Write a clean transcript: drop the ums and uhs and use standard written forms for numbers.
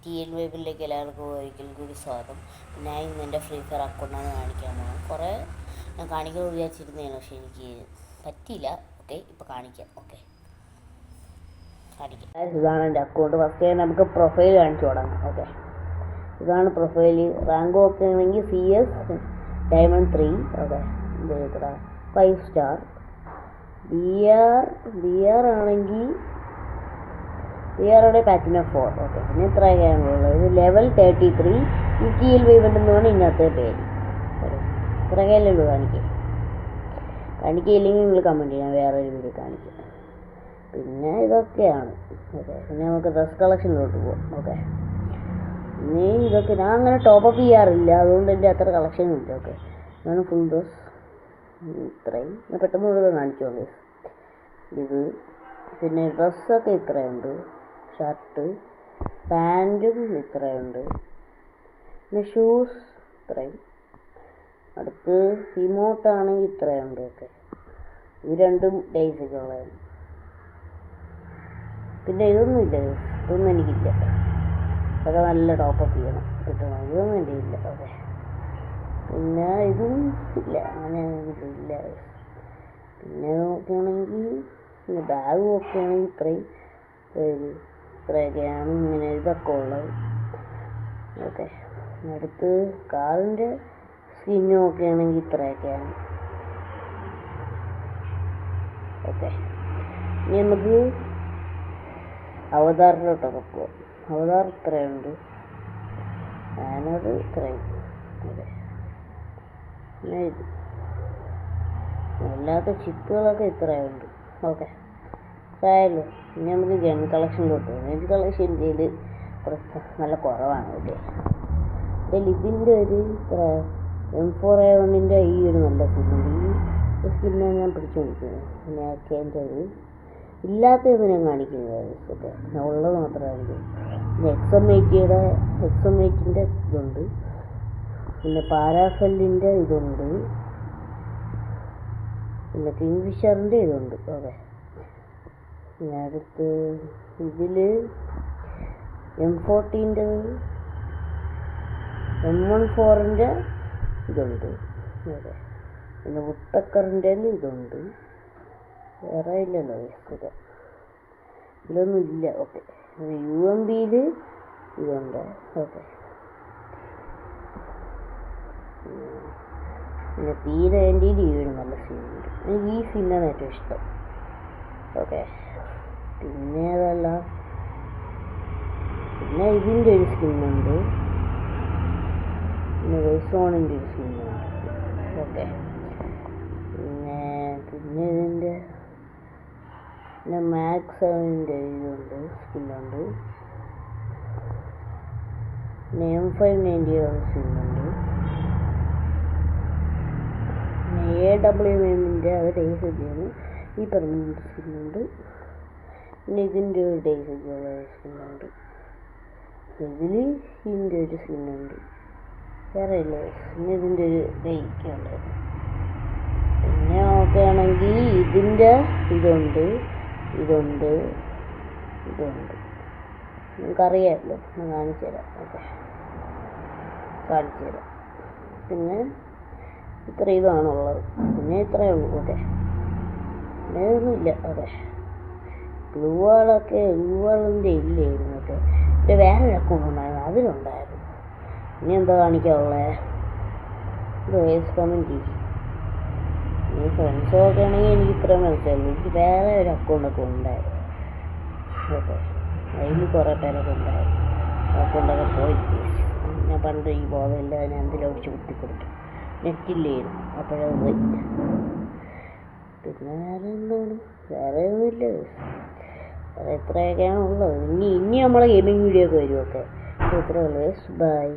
T N വെബിലേക്ക് എല്ലാവർക്കും ഒരിക്കൽ കൂടി സ്വാഗതം. ഞാൻ ഇന്ന് എൻ്റെ ഫ്രീ ഫയർ അക്കൗണ്ടാണ് കാണിക്കാൻ പോകുന്നത്. കുറേ ഞാൻ കാണിക്കാൻ വിചാരിച്ചിരുന്നതാണ്, പക്ഷേ എനിക്ക് പറ്റിയില്ല. ഓക്കെ, ഇപ്പോൾ കാണിക്കാം. ഓക്കെ, കാണിക്കാം. ഇതാണ് എൻ്റെ അക്കൗണ്ട്. ഫസ്റ്റ് നമുക്ക് പ്രൊഫൈൽ കാണിച്ചു തുടങ്ങാം. ഓക്കെ, ഇതാണ് പ്രൊഫൈൽ. റാങ്ക് ഒക്കെ ആണെങ്കിൽ CS Diamond 3. ഓക്കെ, ഇത് 5 സ്റ്റാർ. BR ആണെങ്കിൽ BRയുടെ പാറ്റിന 4. ഓക്കെ, പിന്നെ ഇത്രയൊക്കെയാണ് ഉള്ളത്. ലെവൽ 33. UTL വേവൻ്റ് എന്നാണ് ഇതിനകത്ത് പേര്. ഇത്രയൊക്കെയല്ലേ ഉള്ളൂ. കാണിക്കില്ലെങ്കിൽ നിങ്ങൾ കമൻറ്റ് ചെയ്യാം, വേറൊരു വീഡിയോ കാണിക്കാം. പിന്നെ ഇതൊക്കെയാണ്. ഓക്കെ, പിന്നെ നമുക്ക് ഡ്രസ് കളക്ഷനിലോട്ട് പോകാം. ഓക്കെ, പിന്നെ ഇതൊക്കെ ഞാൻ അങ്ങനെ ടോപ്പപ്പ് ചെയ്യാറില്ല, അതുകൊണ്ട് എൻ്റെ അത്ര കളക്ഷനില്ല. ഓക്കെ, ഇതാണ് ഫുൾ ഡ്രസ്. ഇത്രയും ഞാൻ പെട്ടെന്ന് ഇവിടെ കാണിച്ചോളൂ. ഇത് പിന്നെ ഡ്രസ്സൊക്കെ ഇത്രയുണ്ട്. ഷർട്ട് പാൻറ്റും ഇത്രയുണ്ട്. പിന്നെ ഷൂസ് ഇത്രയും. അടുത്ത് ഇമോട്ടാണെങ്കിൽ ഇത്രയുണ്ട്. ഓക്കെ, ഇത് രണ്ടും ബേസിക്കുള്ളതാണ്. പിന്നെ ഇതൊന്നും എനിക്കില്ല. അതൊക്കെ നല്ല ടോപ്പപ്പ് ചെയ്യണം, കിട്ടണം. ഇതൊന്നും എൻ്റെ ഇല്ല. ഓക്കെ, പിന്നെ ഇതും ഇല്ല, അങ്ങനെ ഇല്ല. പിന്നെ നോക്കുകയാണെങ്കിൽ പിന്നെ ബാഗ് നോക്കുകയാണെങ്കിൽ ഇത്രയൊക്കെയാണ്. ഇങ്ങനെ ഇതൊക്കെ ഉള്ളത്. ഓക്കെ, അടുത്ത് കാറിൻ്റെ സ്കിന്ന് നോക്കുകയാണെങ്കിൽ ഇത്രയൊക്കെയാണ്. ഓക്കെ, ഇനി നമുക്ക് അവതാറിലോട്ടൊക്കെ പോവാം. അവതാർ ഇത്രയുണ്ട്, ഞാനത് ഇത്രയും. അതെ, പിന്നെ ഇത് അല്ലാത്ത ചിപ്പുകളൊക്കെ ഇത്രയുണ്ട്. ഓക്കെ, ആയല്ലോ. ഇനി നമുക്ക് ഗൺ കളക്ഷനിലോട്ട് പോകും. ഗൺ കളക്ഷൻ ഇന്ത്യയിൽ കുറച്ച് നല്ല കുറവാണ്. ഓക്കെ, ഇതിൻ്റെ ഒരു M4A1 ഈ ഒരു നല്ല സ്കിന്നുണ്ട്. ഈ സ്കിന്നാണ് ഞാൻ പിടിച്ചു കൊടുക്കുന്നത്. പിന്നെ എൻ്റെ അത് ഇല്ലാത്തത് ഞാൻ കാണിക്കുന്നത്. ഓക്കെ, ഞാൻ ഉള്ളത് മാത്രമേ കാണിക്കൂ. പിന്നെ XM8ൻ്റെ ഇതുണ്ട്. പിന്നെ പാരാഫെല്ലിൻ്റെ ഇതുണ്ട്. പിന്നെ കിങ്ഫിഷറിൻ്റെ ഇതുണ്ട്. ഓക്കെ, പിന്നെ അടുത്ത് ഇതിൽ M14ൻ്റെ M14ൻ്റെ ഇതുണ്ട്. ഓക്കെ, പിന്നെ വുട്ടക്കറിൻ്റെ ഇതുണ്ട്. വേറെ ഇല്ലല്ലോ. ഓക്കെ, ഇതിലൊന്നും ഇല്ല. ഓക്കെ, UMBയിൽ ഇതുണ്ട്. ഓക്കെ, പിന്നെ P90 ഈ നല്ല സീനുണ്ട്. എനിക്ക് ഈ സീനാണ് ഏറ്റവും ഇഷ്ടം. ഓക്കെ, പിന്നെ അതല്ല, പിന്നെ ഇതിൻ്റെ ഒരു സ്കിന്നുണ്ട്. പിന്നെ വെയ്സോണിൻ്റെ ഒരു സ്കിന്നുണ്ട്. ഓക്കെ, പിന്നെ ഇതിൻ്റെ പിന്നെ മാക്സിൻ്റെ ഇതുണ്ട്, സ്കിന്നുണ്ട്. പിന്നെ M590 സ്കിന്നുണ്ട്. പിന്നെ AWMൻ്റെ അത് ഡേയ്സിൻ്റെയാണ്. ഈ പെർമനൻറ്റ് സ്കിന്നുണ്ട്. പിന്നെ ഇതിൻ്റെ ഒരു ഡേയ്സിൻ്റെയുള്ള സ്കിന്നുണ്ട്. ഇതിൽ ഇതിൻ്റെ ഒരു സ്കിന്നുണ്ട്. വേറെ ഇല്ല. പിന്നെ ഇതിൻ്റെ ഒരു ഡേയ്ക്കുണ്ട്. പിന്നെ നോക്കുകയാണെങ്കിൽ ഇതിൻ്റെ ഇതുണ്ട്. നിങ്ങൾക്കറിയാമല്ലോ, ഞാൻ കാണിച്ചു തരാം. ഓക്കെ, കാണിച്ചു തരാം. പിന്നെ ഇതാണുള്ളത്. പിന്നെ ഇത്രയേ ഉള്ളൂ. ഓക്കെ, പിന്നെ ഒന്നുമില്ല. ഓക്കെ, ഗ്ലൂ വാളിൻ്റെ ഇല്ലായിരുന്നു. ഓക്കെ, പിന്നെ വേറൊരു അക്കൗണ്ട് ഉണ്ടായിരുന്നു, അതിലുണ്ടായിരുന്നു. ഇനി എന്താ കാണിക്കാനുള്ളത്? വോയിസ് കമൻറ്റ് ചെയ്യും. ഈ ഫ്രണ്ട്സൊക്കെ ആണെങ്കിൽ എനിക്ക് ഇത്രയും മനസ്സിലായിരുന്നു. എനിക്ക് വേറെ ഒരു അക്കൗണ്ടൊക്കെ ഉണ്ടായിരുന്നു. ഓക്കെ, അതിൽ കുറേ പേരൊക്കെ ഉണ്ടായിരുന്നു. അക്കൗണ്ടൊക്കെ പോയി. ഞാൻ പണ്ട് ഈ ബോധമില്ല, ഞാൻ എന്തിലൊടിച്ച് കുത്തിക്കൊടുത്തു. നെറ്റില്ലായിരുന്നു, അപ്പോഴത് പോയി. പിന്നെ വേറെ ഒന്നുമില്ല. ഇത്രയൊക്കെയാണ് ഉള്ളത്. ഇനി നമ്മളെ ഗെയിമിംഗ് വീഡിയോ ഒക്കെ വരും. ഓക്കെ, ഇത്രയേ ഉള്ളൂ. ബൈ.